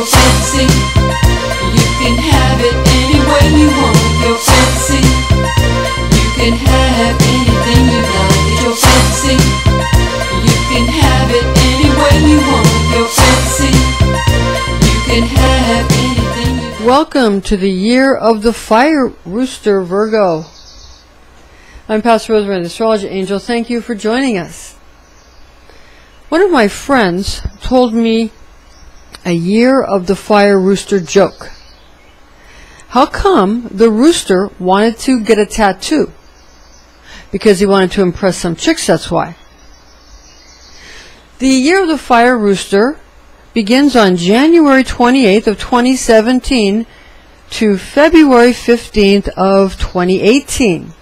your fancy. You can have it any way you want. Your fancy. You can have anything you like. It's your fancy. You can have it any way you want. Your fancy. You can have anything you like. Welcome to the year of the Fire Rooster, Virgo. I'm Pastor Rosemary, the Astrology Angel. Thank you for joining us. One of my friends told me a year of the Fire Rooster joke. How come the rooster wanted to get a tattoo? Because he wanted to impress some chicks, that's why. The year of the Fire Rooster begins on January 28th of 2017 to February 15th of 2018.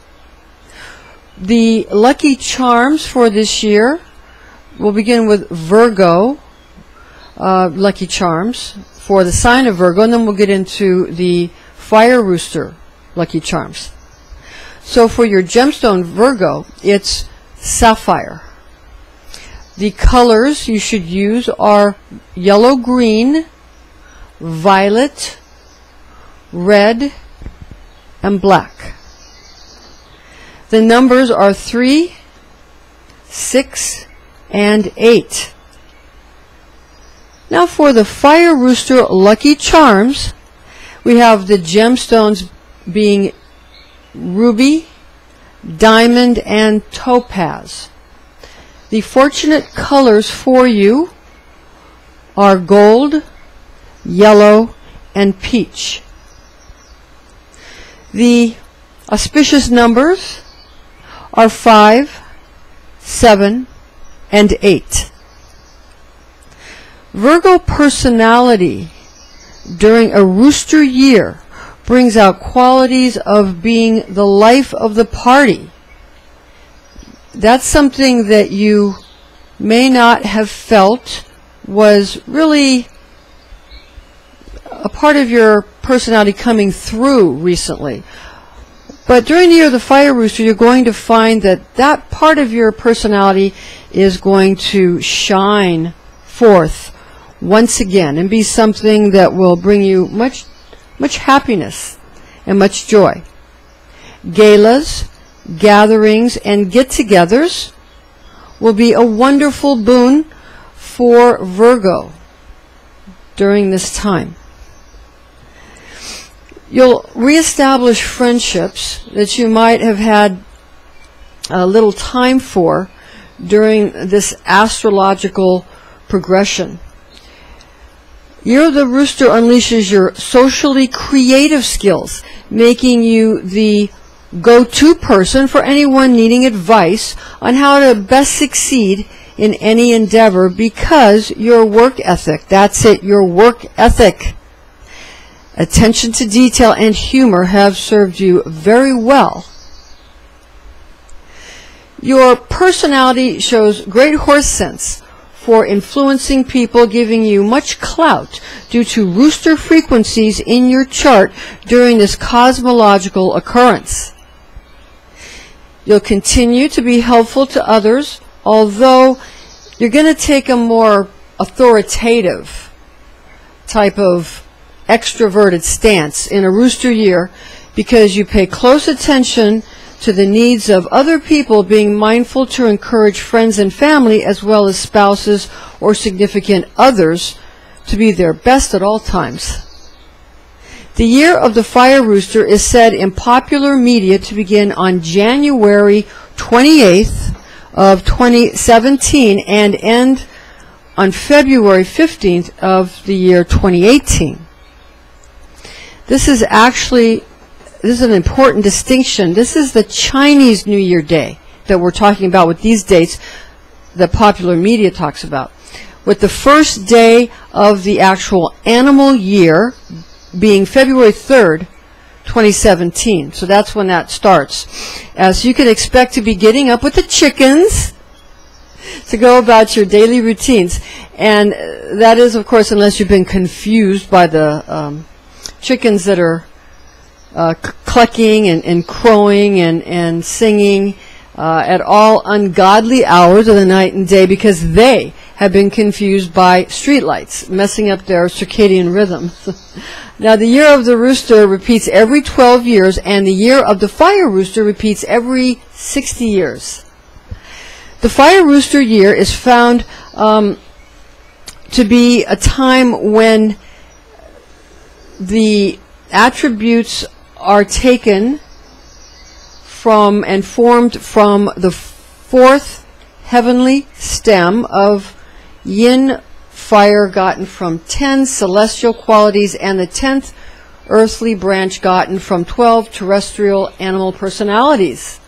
The lucky charms for this year will begin with Virgo lucky charms for the sign of Virgo, and then we'll get into the Fire Rooster lucky charms. So for your gemstone Virgo, it's Sapphire. The colors you should use are yellow, green, violet, red, and black. The numbers are 3, 6, and 8. Now for the Fire Rooster lucky charms, we have the gemstones being ruby, diamond, and topaz. The fortunate colors for you are gold, yellow, and peach. The auspicious numbers are 5, 7, and 8. Virgo personality during a rooster year brings out qualities of being the life of the party. That's something that you may not have felt was really a part of your personality coming through recently. But during the year of the Fire Rooster, you're going to find that that part of your personality is going to shine forth once again and be something that will bring you much happiness and much joy. Galas, gatherings, and get-togethers will be a wonderful boon for Virgo during this time. You'll reestablish friendships that you might have had a little time for during this astrological progression. Year of the Rooster unleashes your socially creative skills, making you the go-to person for anyone needing advice on how to best succeed in any endeavor because your work ethic, that's it, your work ethic, attention to detail, and humor have served you very well. Your personality shows great horse sense for influencing people, giving you much clout due to rooster frequencies in your chart during this cosmological occurrence. You'll continue to be helpful to others, although you're going to take a more authoritative type of extroverted stance in a rooster year because you pay close attention to the needs of other people, being mindful to encourage friends and family as well as spouses or significant others to be their best at all times. The year of the Fire Rooster is said in popular media to begin on January 28th of 2017 and end on February 15th of the year 2018. This is an important distinction. This is the Chinese New Year Day that we're talking about with these dates that popular media talks about, with the first day of the actual animal year being February 3rd, 2017. So that's when that starts. As you can expect to be getting up with the chickens to go about your daily routines. And that is, of course, unless you've been confused by the chickens that are clucking and crowing and singing at all ungodly hours of the night and day, because they have been confused by streetlights, messing up their circadian rhythms. Now, the year of the rooster repeats every 12 years, and the year of the fire rooster repeats every 60 years. The fire rooster year is found to be a time when the attributes are taken from and formed from the fourth heavenly stem of Yin Fire, gotten from 10 celestial qualities, and the 10th earthly branch gotten from 12 terrestrial animal personalities.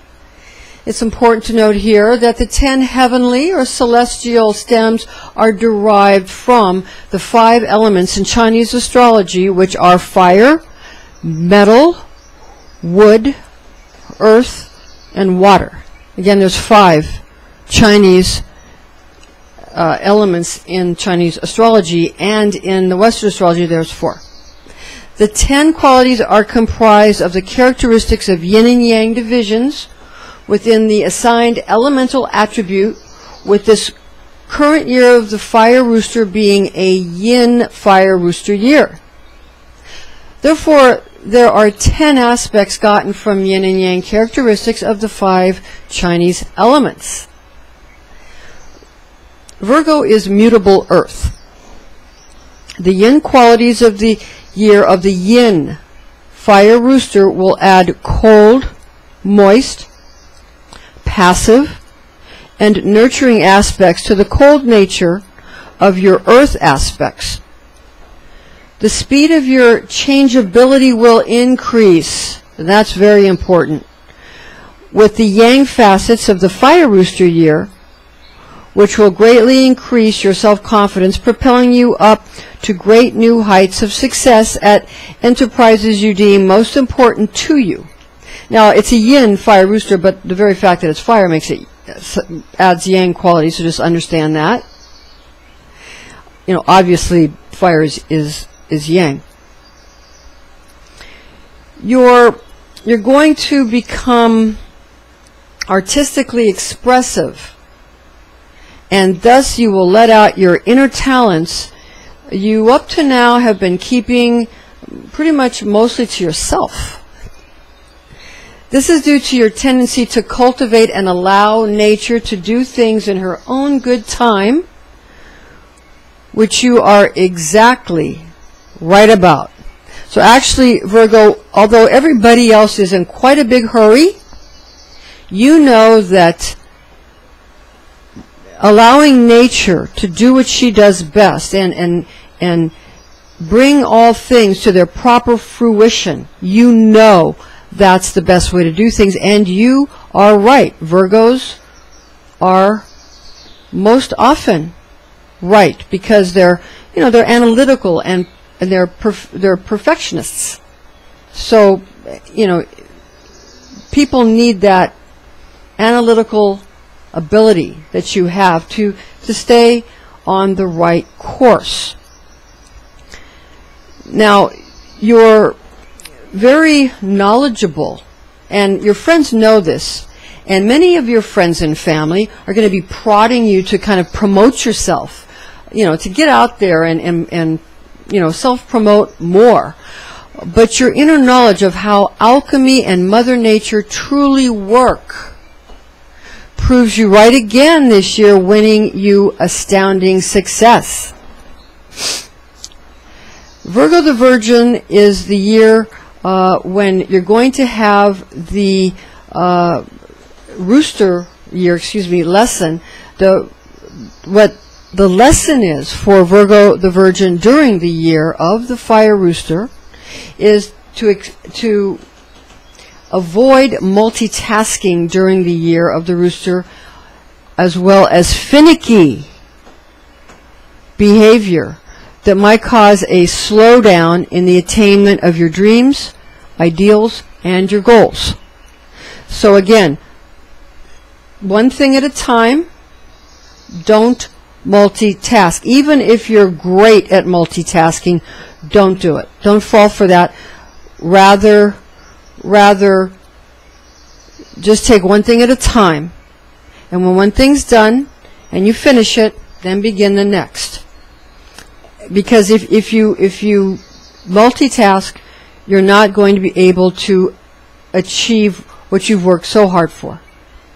It's important to note here that the 10 heavenly or celestial stems are derived from the 5 elements in Chinese astrology, which are fire, metal, wood, earth, and water. Again, there's 5 Chinese elements in Chinese astrology, and in the Western astrology there's 4. The 10 qualities are comprised of the characteristics of yin and yang divisions within the assigned elemental attribute, with this current year of the fire rooster being a Yin Fire Rooster year. Therefore, there are 10 aspects gotten from yin and yang characteristics of the 5 Chinese elements. Virgo is mutable earth. The yin qualities of the year of the Yin Fire Rooster will add cold, moist, passive, and nurturing aspects to the cold nature of your earth aspects. The speed of your changeability will increase, and that's very important, with the yang facets of the fire rooster year, which will greatly increase your self-confidence, propelling you up to great new heights of success at enterprises you deem most important to you. Now, it's a yin fire rooster, but the very fact that it's fire makes it adds yang quality, so just understand that. You know, obviously fire is yang. You're going to become artistically expressive, and thus you will let out your inner talents you up to now have been keeping pretty much mostly to yourself. This is due to your tendency to cultivate and allow nature to do things in her own good time, which you are exactly right about. So actually, Virgo, although everybody else is in quite a big hurry, you know that allowing nature to do what she does best and bring all things to their proper fruition, you know that's the best way to do things, and you are right. Virgos are most often right because they're analytical and they're perfectionists. So, people need that analytical ability that you have to stay on the right course. Now, you're very knowledgeable, and your friends know this, and many of your friends and family are going to be prodding you to kind of promote yourself, to get out there and self-promote more. But your inner knowledge of how alchemy and Mother Nature truly work proves you right again this year, winning you astounding success. Virgo the Virgin is the year when you're going to have the rooster year, lesson. What the lesson is for Virgo the Virgin during the year of the fire rooster is to avoid multitasking during the year of the rooster, as well as finicky behavior that might cause a slowdown in the attainment of your dreams, ideals, and your goals. So again, one thing at a time. Don't multitask. Even if you're great at multitasking, don't do it. Don't fall for that. Rather just take one thing at a time. And when one thing's done and you finish it, then begin the next. Because if you multitask, you're not going to be able to achieve what you've worked so hard for.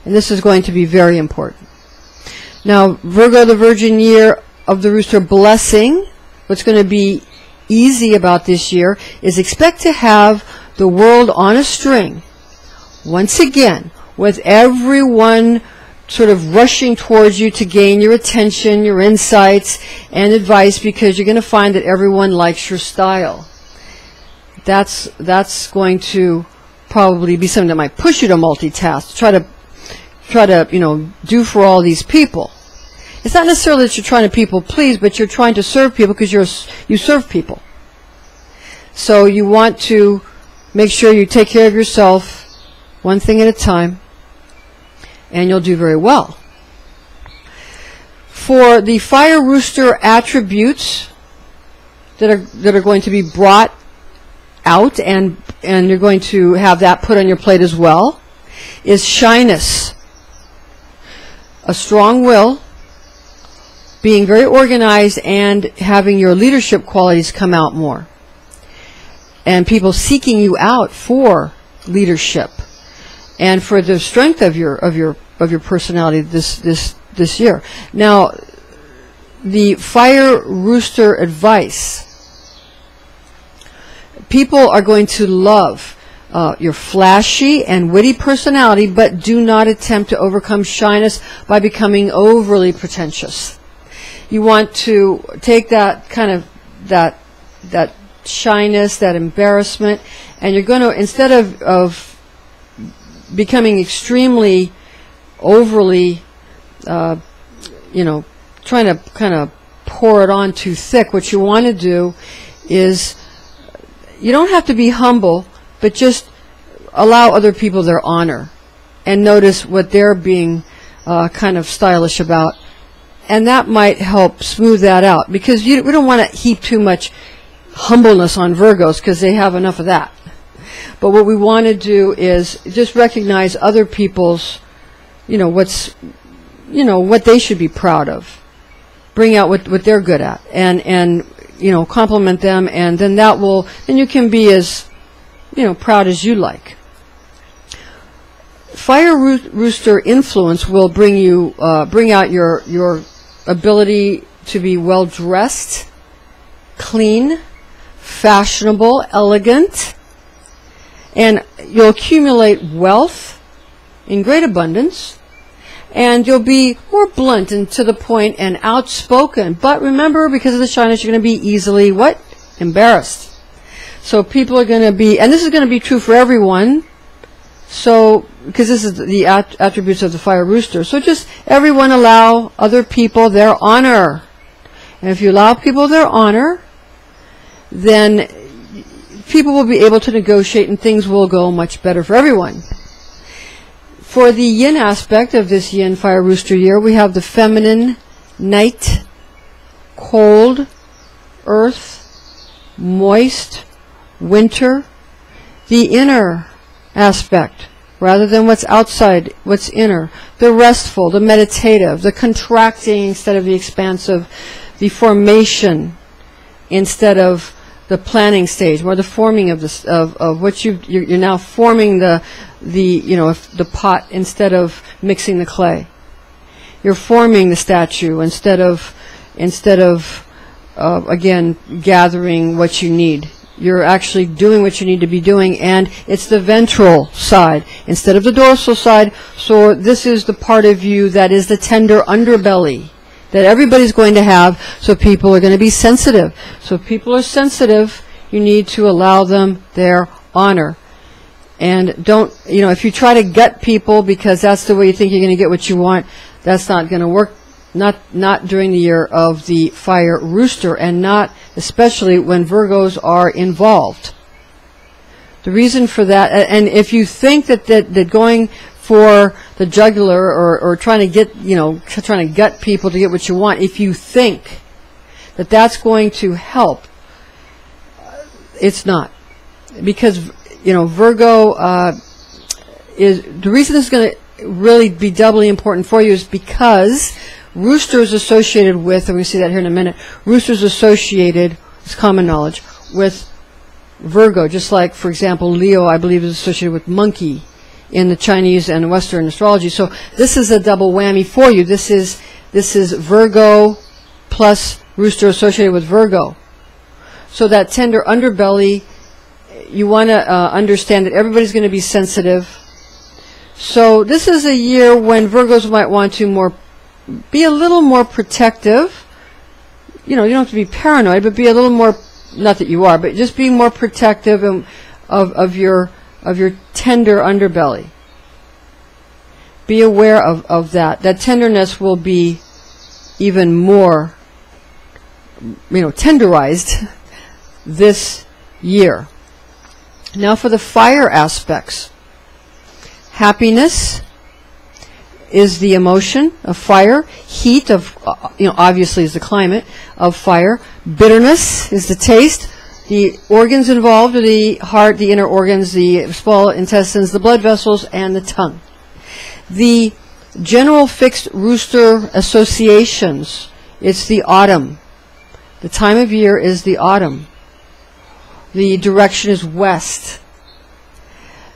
And this is going to be very important. Now, Virgo, the Virgin year of the Rooster blessing, what's going to be easy about this year is expect to have the world on a string. Once again, with everyone sort of rushing towards you to gain your attention, your insights, and advice, because you're going to find that everyone likes your style. That's going to probably be something that might push you to multitask, try to do for all these people. It's not necessarily that you're trying to people please, but you're trying to serve people because you serve people. So you want to make sure you take care of yourself one thing at a time, and you'll do very well. For the Fire Rooster attributes that are going to be brought out, and you're going to have that put on your plate as well, is shyness, a strong will, being very organized, and having your leadership qualities come out more, and people seeking you out for leadership and for the strength of your personality this year. Now, the Fire Rooster advice: people are going to love your flashy and witty personality, but do not attempt to overcome shyness by becoming overly pretentious. You want to take that kind of that shyness, that embarrassment, and you're going to, instead of becoming extremely overly, trying to kind of pour it on too thick, what you want to do is, you don't have to be humble, but just allow other people their honor and notice what they're being kind of stylish about. And that might help smooth that out, because we don't want to heap too much humbleness on Virgos, because they have enough of that. But what we want to do is just recognize other people's, what they should be proud of. Bring out what they're good at, and compliment them, and then then you can be as, proud as you like. Fire Rooster influence will bring out your ability to be well dressed, clean, fashionable, elegant, and you'll accumulate wealth in great abundance, and you'll be more blunt and to the point and outspoken. But remember, because of the shyness, you're going to be easily embarrassed. So people are going to be, and this is going to be true for everyone, so because this is the attributes of the Fire Rooster. So just everyone allow other people their honor. And if you allow people their honor, then people will be able to negotiate, and things will go much better for everyone. For the yin aspect of this Yin Fire Rooster year, we have the feminine, night, cold, earth, moist, winter, the inner aspect, rather than what's outside, what's inner, the restful, the meditative, the contracting instead of the expansive, the formation instead of the planning stage, or the forming of this of what you're now forming the pot instead of mixing the clay. You're forming the statue instead of again gathering what you need. You're actually doing what you need to be doing, and it's the ventral side instead of the dorsal side. So this is the part of you that is the tender underbelly that everybody's going to have, so people are going to be sensitive. So if people are sensitive, you need to allow them their honor. And don't, if you try to gut people because that's the way you think you're going to get what you want, that's not going to work. Not during the year of the Fire Rooster, and not especially when Virgos are involved. The reason for that, and if you think that going for the jugular or trying to gut people to get what you want, if you think that that's going to help, it's not. Because Virgo is the reason this is going to really be doubly important for you is because Rooster is associated with, and we see that here in a minute, Rooster is associated, it's common knowledge, with Virgo, just like, for example, Leo, I believe, is associated with monkey in the Chinese and Western astrology. So this is a double whammy for you. This is Virgo plus Rooster associated with Virgo. So that tender underbelly, you want to understand that everybody's going to be sensitive. So this is a year when Virgos might want to be a little more protective. You know, you don't have to be paranoid, but be a little more, not that you are, but just be more protective of your tender underbelly. Be aware of that. That tenderness will be even more, tenderized this year. Now for the fire aspects. Happiness is the emotion of fire. Heat of, obviously is the climate of fire. Bitterness is the taste. The organs involved are the heart, the inner organs, the small intestines, the blood vessels, and the tongue. The general fixed rooster associations, it's the autumn. The time of year is the autumn. The direction is west.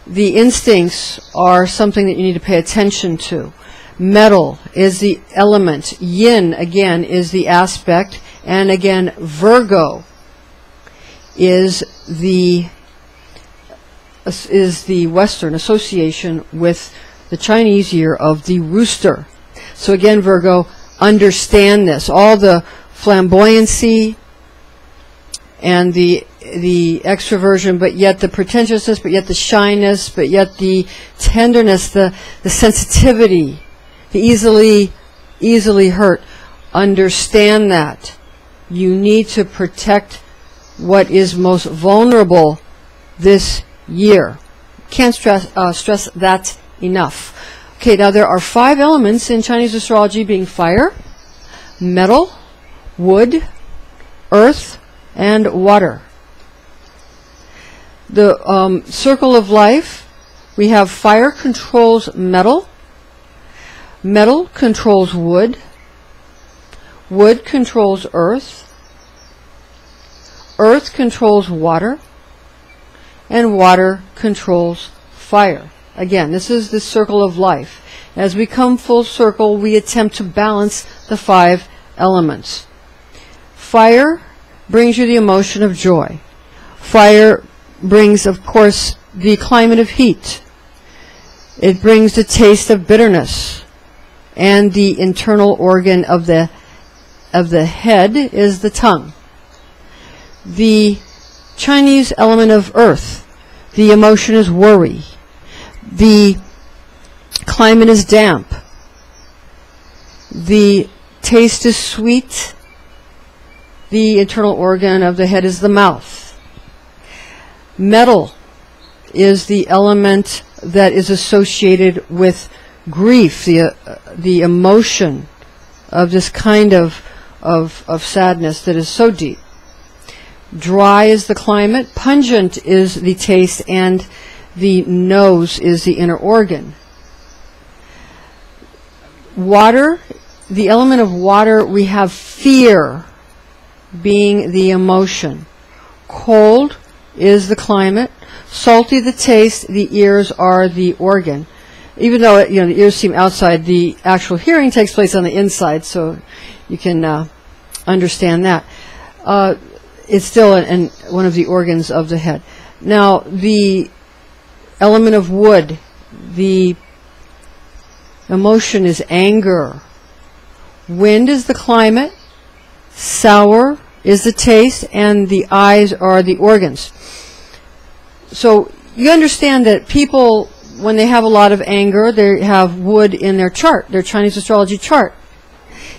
The instincts are something that you need to pay attention to. Metal is the element. Yin, again, is the aspect. And again, Virgo is the Western association with the Chinese year of the rooster. So again, Virgo, understand this. All the flamboyancy and the extroversion, but yet the pretentiousness, but yet the shyness, but yet the tenderness, the sensitivity, the easily hurt. Understand that. You need to protect what is most vulnerable this year. Can't stress that enough. Okay, now there are 5 elements in Chinese astrology, being fire, metal, wood, earth, and water. The circle of life, we have fire controls metal, metal controls wood, wood controls earth, earth controls water, and water controls fire. Again, this is the circle of life. As we come full circle, we attempt to balance the 5 elements. Fire brings you the emotion of joy. Fire brings, of course, the climate of heat. It brings the taste of bitterness. And the internal organ of the head is the tongue. The Chinese element of earth, the emotion is worry. The climate is damp. The taste is sweet. The internal organ of the head is the mouth. Metal is the element that is associated with grief, the emotion of this kind of sadness that is so deep. Dry is the climate, pungent is the taste, and the nose is the inner organ. Water, the element of water, we have fear being the emotion. Cold is the climate, salty the taste, the ears are the organ. Even though the ears seem outside, the actual hearing takes place on the inside, so you can understand that. It's still one of the organs of the head. Now, the element of wood, the emotion is anger. Wind is the climate, sour is the taste, and the eyes are the organs. So you understand that people, when they have a lot of anger, they have wood in their chart, their Chinese astrology chart.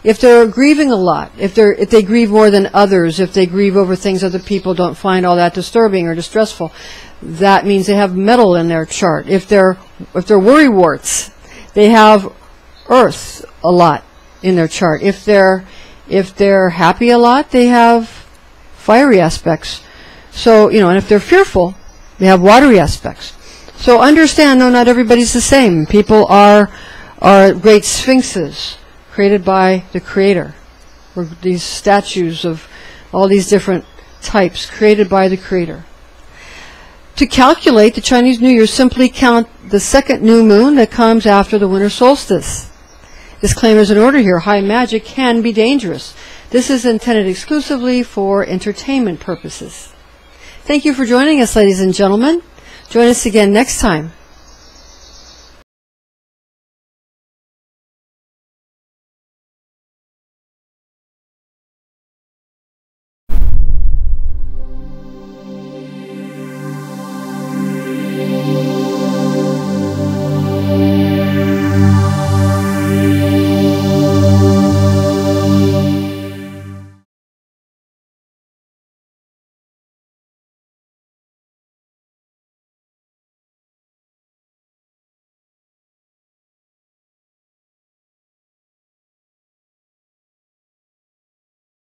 If they're grieving a lot, if they grieve more than others, if they grieve over things other people don't find all that disturbing or distressful, that means they have metal in their chart. If they're worrywarts, they have earth a lot in their chart. If they're happy a lot, they have fiery aspects. So, and if they're fearful, they have watery aspects. So understand, no, not everybody's the same. People are great sphinxes created by the Creator. Or these statues of all these different types created by the Creator. To calculate the Chinese New Year, simply count the second new moon that comes after the winter solstice. Disclaimers in order here. High magic can be dangerous. This is intended exclusively for entertainment purposes. Thank you for joining us, ladies and gentlemen. Join us again next time